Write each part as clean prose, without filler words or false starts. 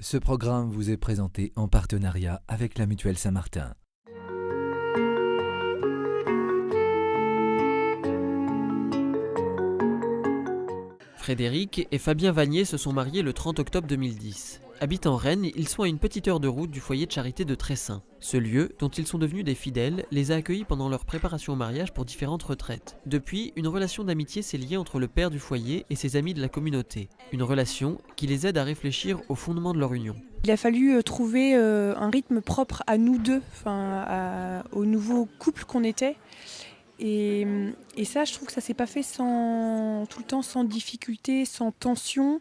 Ce programme vous est présenté en partenariat avec la Mutuelle Saint-Martin. Frédéric et Fabien Vanier se sont mariés le 30 octobre 2010. Habitant Rennes, ils sont à une petite heure de route du foyer de charité de Tressin. Ce lieu, dont ils sont devenus des fidèles, les a accueillis pendant leur préparation au mariage pour différentes retraites. Depuis, une relation d'amitié s'est liée entre le père du foyer et ses amis de la communauté. Une relation qui les aide à réfléchir au fondement de leur union. Il a fallu trouver un rythme propre à nous deux, au nouveau couple qu'on était. Et ça, je trouve que ça s'est pas fait tout le temps sans difficulté, sans tension,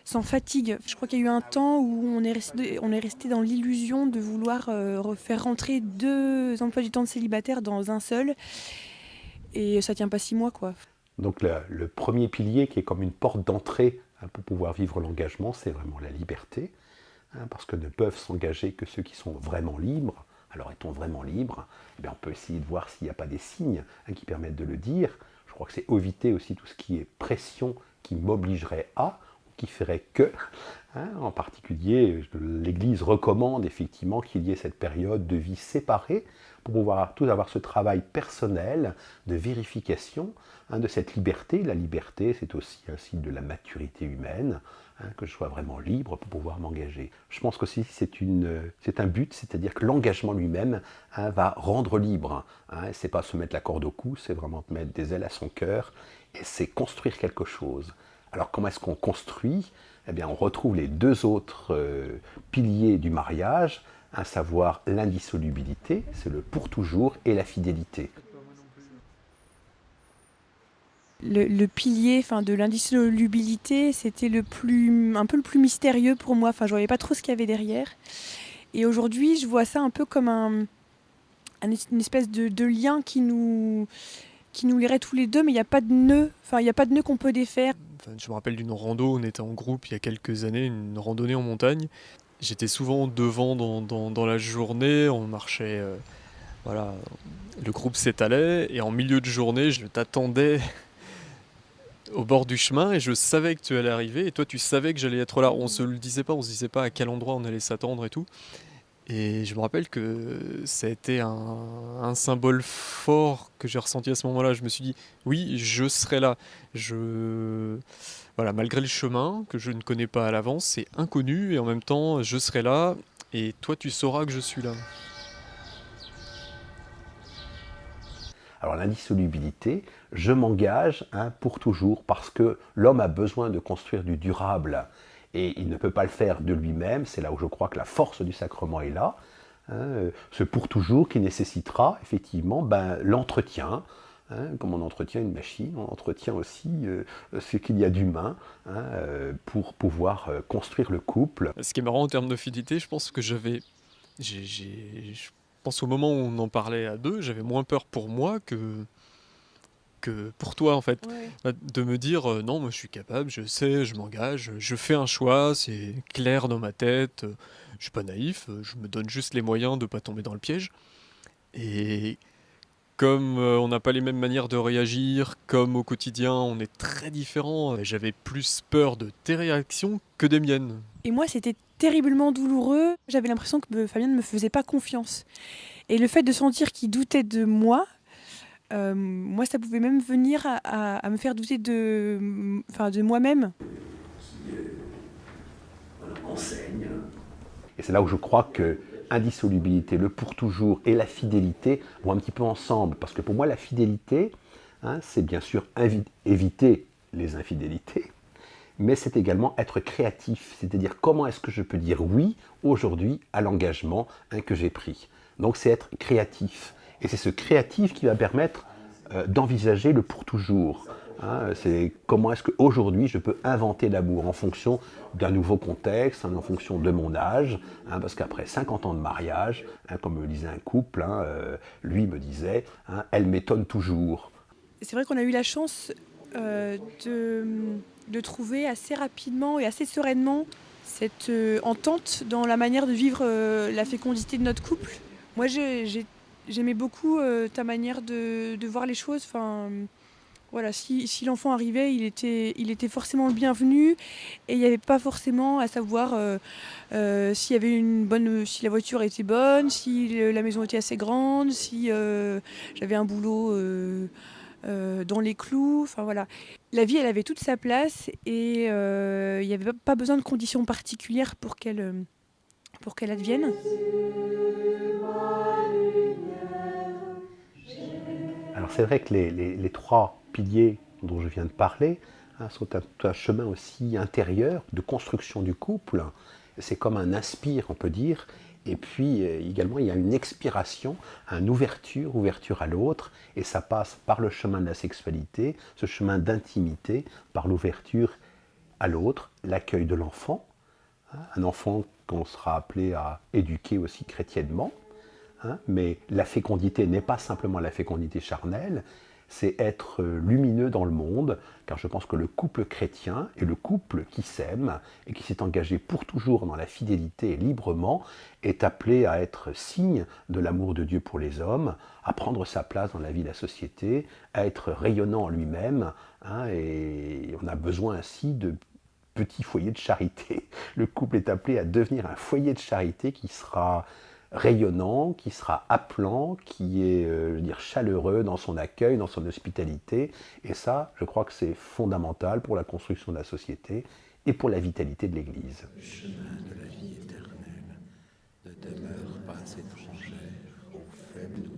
sans fatigue. Je crois qu'il y a eu un temps où on est resté dans l'illusion de vouloir faire rentrer 2 emplois du temps de célibataire dans un seul. Et ça tient pas 6 mois, quoi. Donc le premier pilier qui est comme une porte d'entrée pour pouvoir vivre l'engagement, c'est vraiment la liberté. Parce que ne peuvent s'engager que ceux qui sont vraiment libres. Alors est-on vraiment libre ? On peut essayer de voir s'il n'y a pas des signes qui permettent de le dire. Je crois que c'est éviter aussi tout ce qui est pression qui m'obligerait à, ou qui ferait que. En particulier, l'Église recommande effectivement qu'il y ait cette période de vie séparée pour pouvoir tous avoir ce travail personnel de vérification de cette liberté. La liberté, c'est aussi un signe de la maturité humaine, que je sois vraiment libre pour pouvoir m'engager. Je pense qu'aussi c'est un but, c'est-à-dire que l'engagement lui-même va rendre libre. C'est pas se mettre la corde au cou, c'est vraiment mettre des ailes à son cœur, et c'est construire quelque chose. Alors comment est-ce qu'on construit ? On retrouve les 2 autres piliers du mariage, à savoir l'indissolubilité, c'est le pour toujours, et la fidélité. Le pilier de l'indissolubilité, c'était un peu le plus mystérieux pour moi. Je voyais pas trop ce qu'il y avait derrière. Et aujourd'hui, je vois ça un peu comme une espèce de lien qui nous lierait tous les deux, mais il n'y a pas de nœud. Il n'y a pas de nœud qu'on peut défaire. Je me rappelle d'une rando, on était en groupe il y a quelques années, une randonnée en montagne. J'étais souvent devant dans la journée, on marchait, le groupe s'étalait, et en milieu de journée, je t'attendais au bord du chemin et je savais que tu allais arriver et toi tu savais que j'allais être là. On se disait pas à quel endroit on allait s'attendre et tout. Et je me rappelle que ça a été un symbole fort que j'ai ressenti à ce moment-là. Je me suis dit, oui, je serai là. Malgré le chemin que je ne connais pas à l'avance, c'est inconnu et en même temps, je serai là et toi tu sauras que je suis là. Alors l'indissolubilité, je m'engage pour toujours parce que l'homme a besoin de construire du durable et il ne peut pas le faire de lui-même. C'est là où je crois que la force du sacrement est là. Ce pour toujours qui nécessitera effectivement l'entretien. Comme on entretient une machine, on entretient aussi ce qu'il y a d'humain pour pouvoir construire le couple. Ce qui est marrant en termes de fidélité, je pense que je pense au moment où on en parlait à 2, j'avais moins peur pour moi que pour toi en fait. Ouais. De me dire non, moi je suis capable, je sais, je m'engage, je fais un choix, c'est clair dans ma tête, je suis pas naïf, je me donne juste les moyens de pas tomber dans le piège. Et comme on n'a pas les mêmes manières de réagir, comme au quotidien on est très différents, j'avais plus peur de tes réactions que des miennes. Et moi c'était terriblement douloureux, j'avais l'impression que Fabien ne me faisait pas confiance. Et le fait de sentir qu'il doutait de moi, moi ça pouvait même venir à me faire douter de moi-même. Enseigne. Et c'est là où je crois que indissolubilité, le pour toujours et la fidélité vont un petit peu ensemble. Parce que pour moi, la fidélité, c'est bien sûr éviter les infidélités, mais c'est également être créatif. C'est-à-dire comment est-ce que je peux dire oui aujourd'hui à l'engagement que j'ai pris. Donc c'est être créatif. Et c'est ce créatif qui va permettre d'envisager le pour toujours. C'est comment est-ce qu'aujourd'hui je peux inventer l'amour en fonction d'un nouveau contexte, en fonction de mon âge, parce qu'après 50 ans de mariage, comme me disait un couple, lui me disait, elle m'étonne toujours. C'est vrai qu'on a eu la chance de trouver assez rapidement et assez sereinement cette entente dans la manière de vivre la fécondité de notre couple. Moi j'aimais beaucoup ta manière de voir les choses. Voilà, si l'enfant arrivait, il était forcément le bienvenu et il n'y avait pas forcément à savoir s'il y avait si la voiture était bonne, si la maison était assez grande, si j'avais un boulot dans les clous. Enfin voilà, la vie, elle avait toute sa place et il n'y avait pas besoin de conditions particulières pour qu'elle advienne. Alors c'est vrai que les trois piliers dont je viens de parler sont un chemin aussi intérieur de construction du couple. C'est comme un inspire, on peut dire. Et puis également, il y a une expiration, une ouverture à l'autre. Et ça passe par le chemin de la sexualité, ce chemin d'intimité, par l'ouverture à l'autre, l'accueil de l'enfant. Un enfant qu'on sera appelé à éduquer aussi chrétiennement. Mais la fécondité n'est pas simplement la fécondité charnelle, c'est être lumineux dans le monde, car je pense que le couple chrétien et le couple qui s'aime et qui s'est engagé pour toujours dans la fidélité et librement est appelé à être signe de l'amour de Dieu pour les hommes, à prendre sa place dans la vie de la société, à être rayonnant en lui-même, et on a besoin ainsi de petits foyers de charité. Le couple est appelé à devenir un foyer de charité qui sera rayonnant, qui sera appelant, qui est chaleureux dans son accueil, dans son hospitalité. Et ça, je crois que c'est fondamental pour la construction de la société et pour la vitalité de l'Église. Le chemin de la vie éternelle ne demeure pas étranger aux faibles